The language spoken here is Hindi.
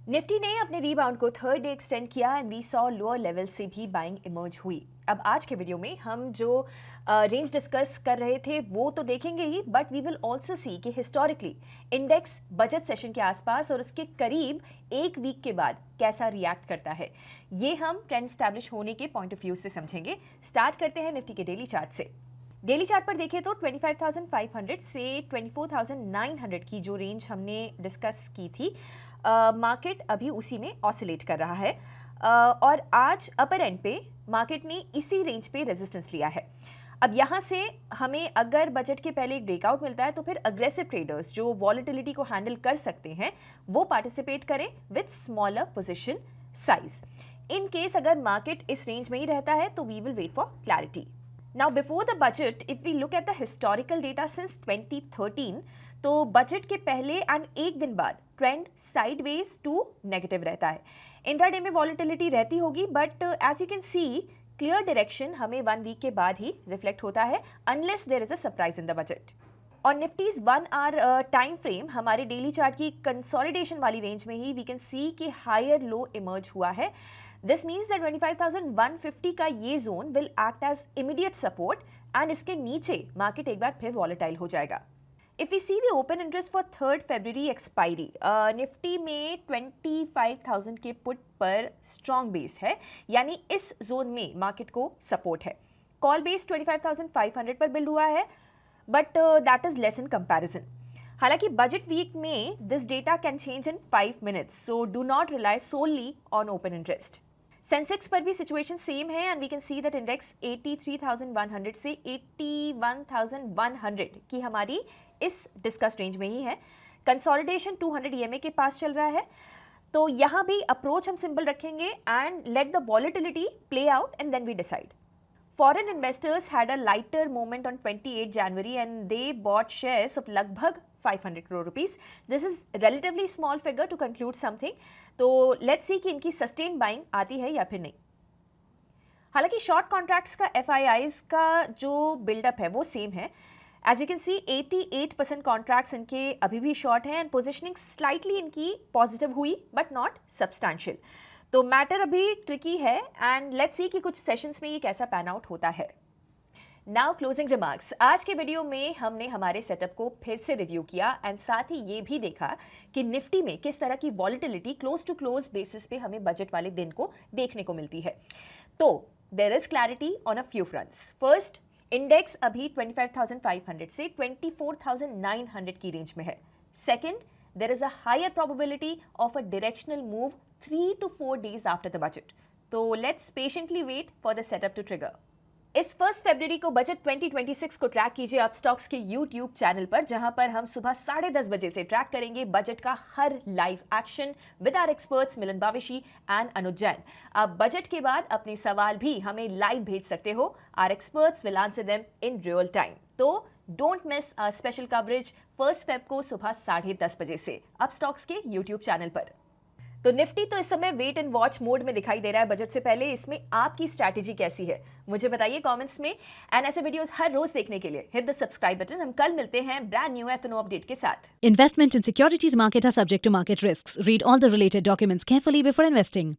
निफ्टी ने अपने रीबाउंड को थर्ड डे एक्सटेंड किया and we saw lower level से भी बाइंग इमर्ज हुई। अब आज के वीडियो में हम जो रेंज डिस्कस कर रहे थे वो तो देखेंगे ही, but we will also see कि हिस्टोरिकली इंडेक्स बजट सेशन के आसपास और उसके करीब एक वीक के बाद कैसा रिएक्ट करता है। ये हम ट्रेंड स्टैब्लिश होने के पॉइंट ऑफ व्यू से समझेंगे। स्टार्ट करते हैं निफ्टी के डेली चार्ट से। डेली चार्ट पर देखें तो 25,500 से 24,900 की जो रेंज हमने डिस्कस की थी, मार्केट अभी उसी में ऑसिलेट कर रहा है और आज अपर एंड पे मार्केट ने इसी रेंज पे रेजिस्टेंस लिया है। अब यहाँ से हमें अगर बजट के पहले एक ब्रेकआउट मिलता है तो फिर अग्रेसिव ट्रेडर्स जो वॉलेटिलिटी को हैंडल कर सकते हैं वो पार्टिसिपेट करें with smaller position size. In case अगर मार्केट इस रेंज में ही रहता है तो we will wait for clarity. Now before the budget, if we look at the historical data since 2013, तो बजट के पहले एंड एक दिन बाद ट्रेंड साइडवेज टू नेगेटिव रहता है। इंट्राडे में वॉलेटिलिटी रहती होगी, but as you can see clear direction हमें 1 वीक के बाद ही रिफ्लेक्ट होता है unless there is a surprise in the budget. और निफ्टीज 1 आवर टाइम फ्रेम हमारे डेली चार्ट की कंसोलिडेशन वाली रेंज में ही वी कैन सी कि हायर लो इमर्ज हुआ है। दिस मीन्स दैट 25,150 का ये zone will act as immediate support and इसके नीचे मार्केट एक बार फिर वॉलेटाइल हो जाएगा। If we see the open interest for 3 फरवरी एक्सपायरी, निफ्टी में 25,000 के पुट पर स्ट्रॉन्ग बेस है, यानी इस जोन में मार्केट को सपोर्ट है। कॉल बेस 25,500 पर बिल्ड हुआ है, but that is less in comparison. हालांकि बजट वीक में this data can change in 5 minutes, so do not rely solely on open interest. Sensex पर भी सिचुएशन सेम है and we can see that index 83,100 से 81,100 की हमारी इस डिस्कस रेंज में ही है। कंसोलिडेशन 200 EMA के पास चल रहा है, तो यहाँ भी अप्रोच हम सिंपल रखेंगे and let the volatility play out and then we decide. Foreign investors had a lighter moment on 28 January and they bought shares of लगभग 500 crore rupees. This is relatively small figure to conclude something. तो let's see कि इनकी sustained buying आती है या फिर नहीं। हालांकि शॉर्ट कॉन्ट्रैक्ट्स का FIIs का जो बिल्डअप है वो सेम है। As you can see 88% contracts इनके अभी भी शॉर्ट हैं एंड पोजिशनिंग स्लाइटली इनकी पॉजिटिव हुई बट नॉट सब्सटैंशियल। तो मैटर अभी ट्रिकी है एंड लेट्स सी कि कुछ सेशंस में ये कैसा पैन आउट होता है। Now closing remarks. आज के वीडियो में हमने हमारे सेटअप को फिर से रिव्यू किया एंड साथ ही ये भी देखा कि निफ्टी में किस तरह की volatility close to close basis पे हमें बजट वाले दिन को देखने को मिलती है। तो there is clarity on a few fronts. First, index अभी 25,500 से 24,900 की रेंज में है। Second, there is a higher probability of a directional move 3 to 4 days after the budget. So let's patiently wait for the setup to trigger. इस 1 फरवरी को बजट 2026 को ट्रैक कीजिए अपस्टॉक्स के YouTube चैनल पर, जहां पर हम सुबह 10:30 बजे से ट्रैक करेंगे बजट का हर live action with our experts Milan Bavishi and Anuj Jain. आप बजट के बाद अपने सवाल भी हमें लाइव भेज सकते हो। Our experts will answer them in real time. तो don't miss special coverage 1 Feb को सुबह 10:30 बजे से अपस्टॉक्स के YouTube चैनल पर। तो निफ्टी तो इस समय वेट एंड वॉच मोड में दिखाई दे रहा है बजट से पहले। इसमें आपकी स्ट्रैटेजी कैसी है मुझे बताइए कमेंट्स में। एंड ऐसे वीडियोस हर रोज देखने के लिए हिट द सब्सक्राइब बटन। हम कल मिलते हैं ब्रांड न्यू F&O अपडेट के साथ। Investment in securities market are subject to market risks. Read all the related documents carefully before investing.